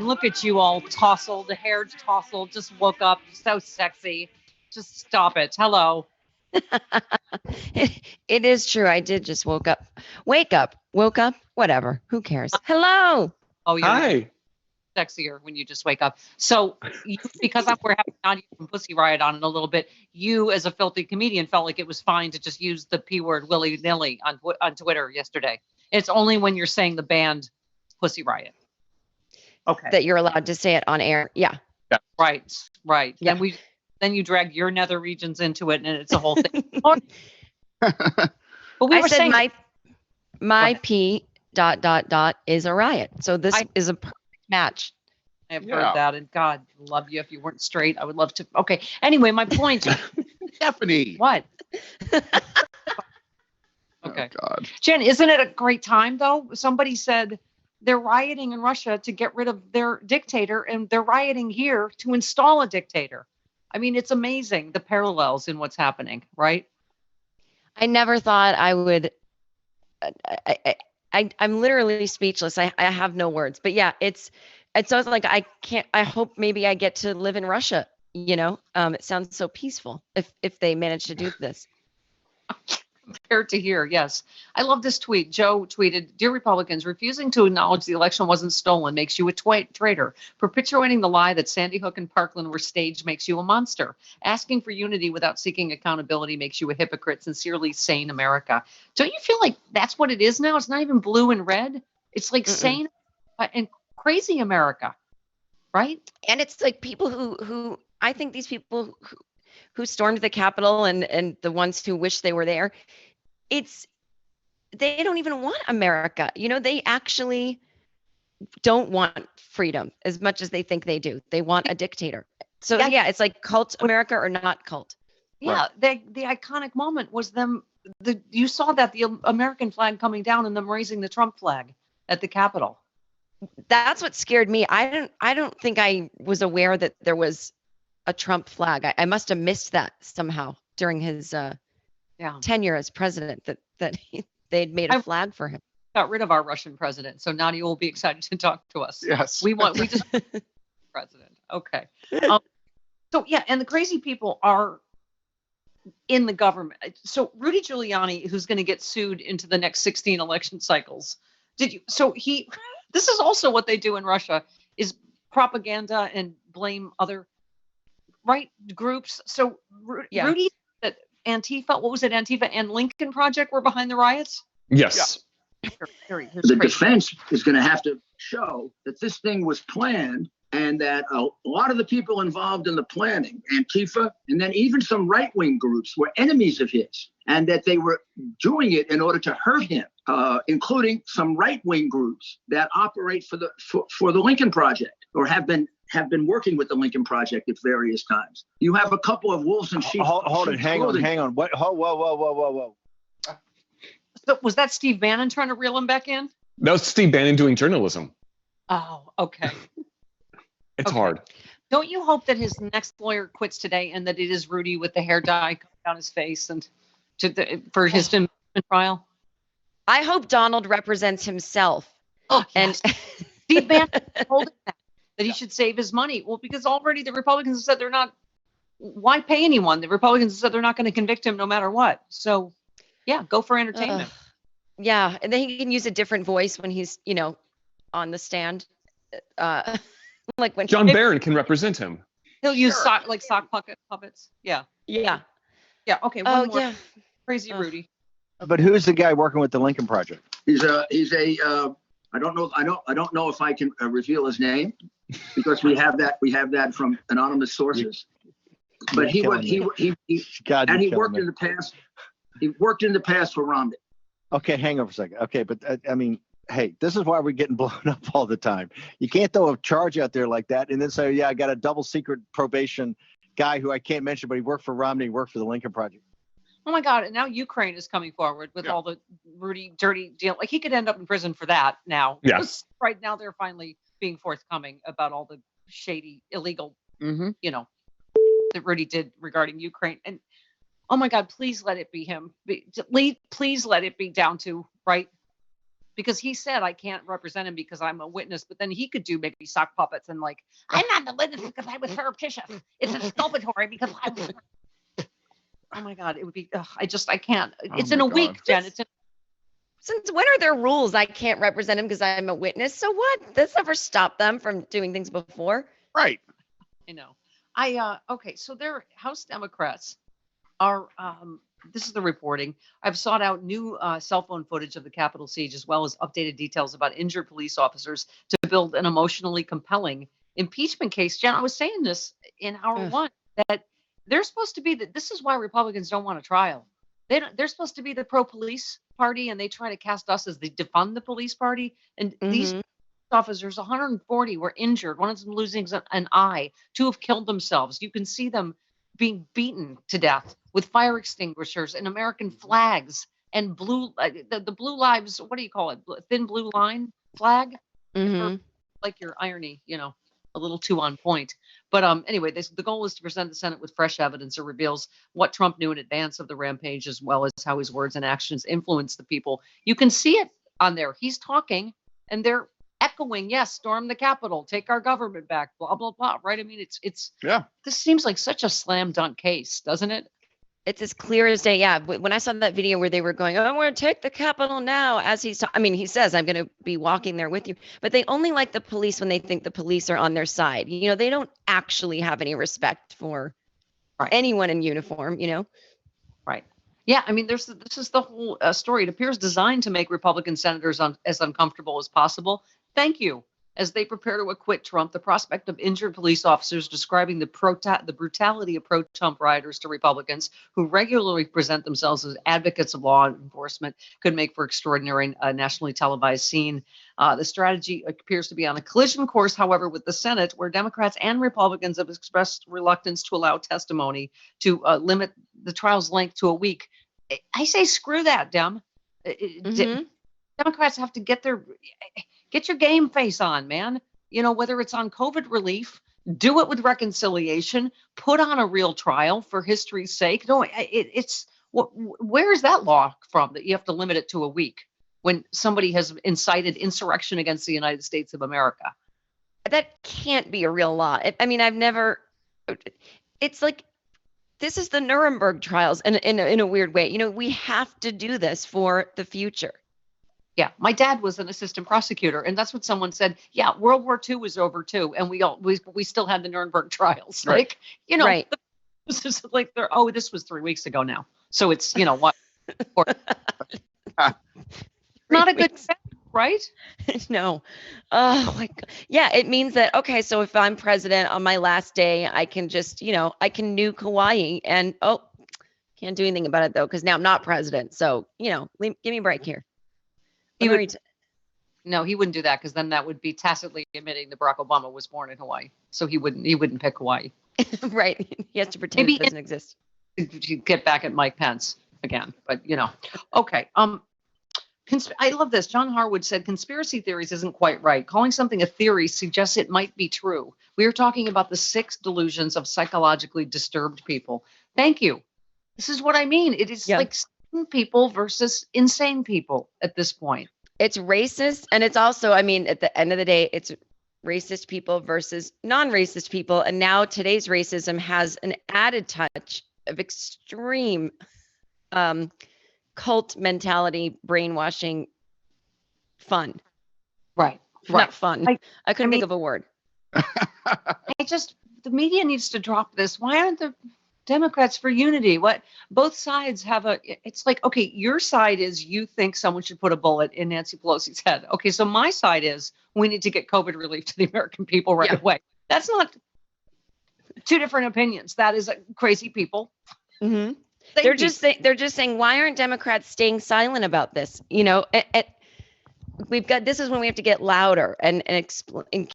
Look at you all tousled, the hair tousled, just woke up, so sexy. Just stop it. Hello. It is true. I did just woke up. Woke up, whatever. Who cares? Hello. Oh, you're Hi. sexier when you just wake up. So, because we're having Nadia from Pussy Riot on in a little bit, you as a filthy comedian felt like it was fine to just use the P word willy nilly on Twitter yesterday. It's only when you're saying the band Pussy Riot. Okay. That you're allowed to say it on air. Yeah. Right. Right. Yeah. Then you drag your nether regions into it, and it's a whole thing. But we I were said saying my P ... is a riot. So this is a perfect match. I've heard that, and God love you. If you weren't straight, I would love to. Okay. Anyway, my point. Stephanie. What? Oh, Okay. God. Jen, isn't it a great time though? Somebody said they're rioting in Russia to get rid of their dictator, and they're rioting here to install a dictator. I mean, it's amazing the parallels in what's happening, right? I never thought I would. I'm literally speechless. I have no words. But yeah, it's always like I can't. I hope maybe I get to live in Russia. It sounds so peaceful if they manage to do this. Compared to here, yes. I love this tweet. Joe tweeted, "Dear Republicans, refusing to acknowledge the election wasn't stolen makes you a traitor. Perpetuating the lie that Sandy Hook and Parkland were staged makes you a monster. Asking for unity without seeking accountability makes you a hypocrite. Sincerely, sane America." Don't you feel like that's what it is now? It's not even blue and red. It's like sane and crazy America, right? And it's like people who I think these people who stormed the Capitol and the ones who wish they were there, they don't even want America. They actually don't want freedom as much as they think they do. They want a dictator. So yeah, it's like cult America or not cult. Yeah, the iconic moment was them. You saw that the American flag coming down and them raising the Trump flag at the Capitol. That's what scared me. I don't think I was aware that there was a Trump flag. I must have missed that somehow during his tenure as president. That they'd made a flag for him. Got rid of our Russian president, so Nadia will be excited to talk to us. Yes, we just president. Okay. So yeah, and the crazy people are in the government. So Rudy Giuliani, who's going to get sued into the next 16 election cycles. This is also what they do in Russia is propaganda and blame other groups. So Rudy, that Antifa, what was it? Antifa and Lincoln Project were behind the riots? Yes. Yeah. The defense is going to have to show that this thing was planned and that a lot of the people involved in the planning, Antifa, and then even some right-wing groups were enemies of his, and that they were doing it in order to hurt him, including some right-wing groups that operate for the Lincoln Project or have been working with the Lincoln Project at various times. You have a couple of wolves and sheep. Hold it. Hang on. What? Whoa. So was that Steve Bannon trying to reel him back in? That was Steve Bannon doing journalism. Oh, okay. It's hard. Don't you hope that his next lawyer quits today and that it is Rudy with the hair dye coming down his face and for his impeachment trial? I hope Donald represents himself. Oh, yes. And Steve Bannon told him that he should save his money. Well, because already the Republicans have said they're not. Why pay anyone? The Republicans have said they're not going to convict him no matter what. So, yeah, go for entertainment. Yeah, and then he can use a different voice when he's, on the stand. Like when John Barron can represent him. He'll use sock puppets. Yeah. Okay. One more. Crazy Rudy. But who's the guy working with the Lincoln Project? He's a I don't know if I can reveal his name because we have that from anonymous sources. But he worked in the past. He worked in the past for Romney. Okay, hang on for a second. Okay, but I mean, hey, this is why we're getting blown up all the time. You can't throw a charge out there like that and then say, yeah, I got a double secret probation guy who I can't mention, but he worked for Romney, worked for the Lincoln Project. Oh my God. And now Ukraine is coming forward with all the Rudy dirty deal. Like he could end up in prison for that now. Yes. Right now they're finally being forthcoming about all the shady, illegal, that Rudy did regarding Ukraine. And oh my God, please let it be him. Please let it be down to because he said I can't represent him because I'm a witness, but then he could do maybe sock puppets and like, I'm not the witness because I was surreptitious. It's exculpatory because I was. Oh my God, it would be. I can't. It's in a week, Jen. It's in. Since when are there rules? I can't represent him because I'm a witness. So what? That's never stopped them from doing things before. Right. I know. Okay. So their House Democrats are. This is the reporting. I've sought out new cell phone footage of the Capitol siege, as well as updated details about injured police officers to build an emotionally compelling impeachment case. Jen, I was saying this in hour one that they're supposed to be that. This is why Republicans don't want a trial. They're supposed to be the pro-police party, and they try to cast us as the defund the police party. And these officers, 140, were injured. One of them losing an eye. 2 have killed themselves. You can see them being beaten to death with fire extinguishers and American flags and blue, the blue lives. What do you call it? Thin blue line flag. Like your irony, a little too on point. But anyway, the goal is to present the Senate with fresh evidence that reveals what Trump knew in advance of the rampage, as well as how his words and actions influence the people. You can see it on there. He's talking, and they're echoing, yes, storm the Capitol, take our government back, blah, blah, blah, right? I mean, it's this seems like such a slam dunk case, doesn't it? It's as clear as day. Yeah. When I saw that video where they were going, I'm going to take the Capitol now, as he says, I'm going to be walking there with you. But they only like the police when they think the police are on their side. They don't actually have any respect for anyone in uniform, Right. Yeah. I mean, this is the whole story. It appears designed to make Republican senators as uncomfortable as possible. Thank you. As they prepare to acquit Trump, the prospect of injured police officers describing the brutality of pro-Trump rioters to Republicans who regularly present themselves as advocates of law enforcement could make for extraordinary nationally televised scene. The strategy appears to be on a collision course, however, with the Senate, where Democrats and Republicans have expressed reluctance to allow testimony to limit the trial's length to a week. I say screw that, Dem. Democrats have to get your game face on, man. Whether it's on COVID relief, do it with reconciliation, put on a real trial for history's sake. No, where is that law from that you have to limit it to a week when somebody has incited insurrection against the United States of America? That can't be a real law. It's like, this is the Nuremberg trials in a weird way. We have to do this for the future. Yeah, my dad was an assistant prosecutor, and that's what someone said. Yeah, World War II was over too, and we still had the Nuremberg trials. Right. Right. This is like this was 3 weeks ago now, so it's what? Not a good thing, right? No. Oh my God. Yeah, it means that so if I'm president on my last day, I can just I can nuke Hawaii, and can't do anything about it though because now I'm not president. So give me a break here. He wouldn't do that because then that would be tacitly admitting that Barack Obama was born in Hawaii. So he wouldn't pick Hawaii. Right. He has to pretend it doesn't exist. Get back at Mike Pence again. But okay. I love this. John Harwood said conspiracy theories isn't quite right. Calling something a theory suggests it might be true. We are talking about the 6 delusions of psychologically disturbed people. Thank you. This is what I mean. It is like people versus insane people at this point. It's racist, and it's also, at the end of the day, it's racist people versus non-racist people. And now today's racism has an added touch of extreme cult mentality, brainwashing, fun. Right. Not fun. I couldn't think of a word. The media needs to drop this. Why aren't the Democrats for unity? What both sides have it's like, okay, your side is you think someone should put a bullet in Nancy Pelosi's head. Okay, so my side is we need to get COVID relief to the American people right away. That's not 2 different opinions. That is crazy people. Mm-hmm. They're just saying, why aren't Democrats staying silent about this? This is when we have to get louder and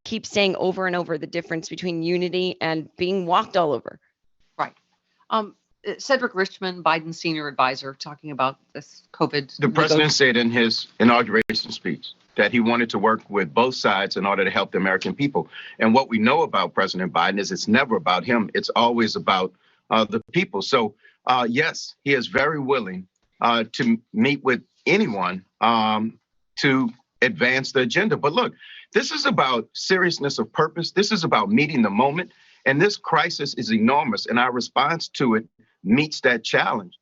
keep saying over and over the difference between unity and being walked all over. Right. Cedric Richmond, Biden's senior advisor, talking about this COVID. The president said in his inauguration speech that he wanted to work with both sides in order to help the American people. And what we know about President Biden is it's never about him. It's always about the people. So, yes, he is very willing to meet with anyone to advance the agenda. But look, this is about seriousness of purpose. This is about meeting the moment. And this crisis is enormous. And our response to it meets that challenge.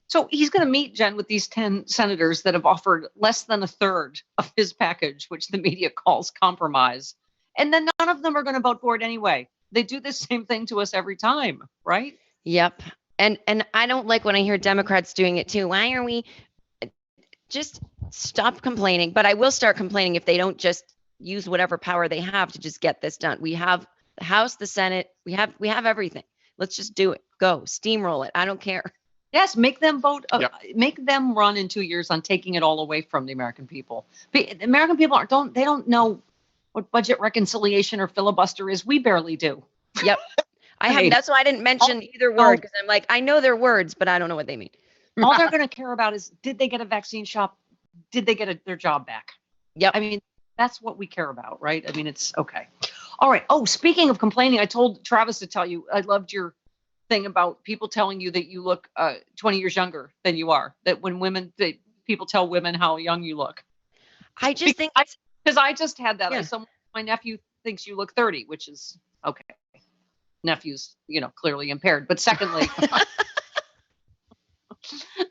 So he's going to meet, Jen, with these 10 senators that have offered less than a third of his package, which the media calls compromise. And then none of them are going to vote for it anyway. They do the same thing to us every time, right? Yep. And I don't like when I hear Democrats doing it too. Why are we just stop complaining? But I will start complaining if they don't just use whatever power they have to just get this done. We have the House, the Senate, we have everything. Let's just do it. Go steamroll it. I don't care. Yes, make them vote. Make them run in 2 years on taking it all away from the American people. The American people don't know what budget reconciliation or filibuster is. We barely do. Yep. That's why I didn't mention either word, because I'm like, I know their words, but I don't know what they mean. All they're going to care about is, did they get a vaccine shot? Did they get their job back? Yep. I mean, that's what we care about, right? I mean, it's okay. All right. Oh, speaking of complaining, I told Travis to tell you, I loved your thing about people telling you that you look 20 years younger than you are. That when people tell women how young you look. I just think because I just had that. Yeah. My nephew thinks you look 30, which is okay. Nephew's, clearly impaired. But secondly,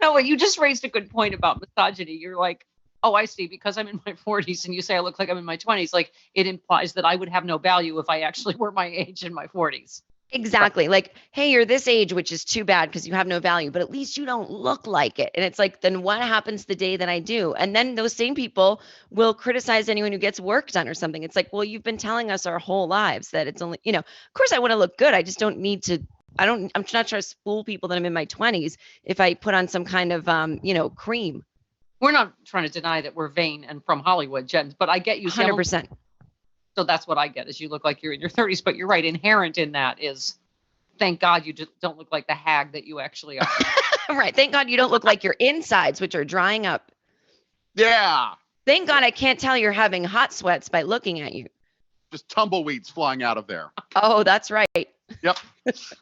no, you just raised a good point about misogyny. You're like, oh, I see, because I'm in my 40s and you say I look like I'm in my 20s. Like, it implies that I would have no value if I actually were my age in my 40s. Exactly. Like, hey, you're this age, which is too bad because you have no value, but at least you don't look like it. And it's like, then what happens the day that I do? And then those same people will criticize anyone who gets work done or something. It's like, well, you've been telling us our whole lives that it's only, of course I want to look good. I just don't need to, I'm not trying to fool people that I'm in my 20s if I put on some kind of, cream. We're not trying to deny that we're vain and from Hollywood, Jen, but I get you. 100%. So that's what I get, is you look like you're in your 30s, but you're right. Inherent in that is, thank God you just don't look like the hag that you actually are. Right. Thank God you don't look like your insides, which are drying up. Yeah. Thank God I can't tell you're having hot sweats by looking at you. Just tumbleweeds flying out of there. Oh, that's right. Yep.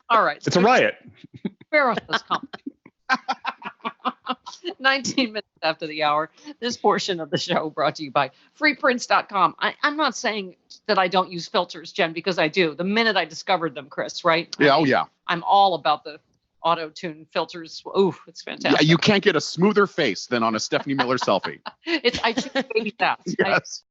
All right. It's a riot. Spare us this comment. 19 minutes after the hour, this portion of the show brought to you by freeprints.com. I'm not saying that I don't use filters, Jen, because I do. The minute I discovered them, Chris, right? Yeah, oh yeah. I'm all about the auto-tune filters. Ooh, it's fantastic. Yeah, you can't get a smoother face than on a Stephanie Miller selfie. I choose baby steps. Yes.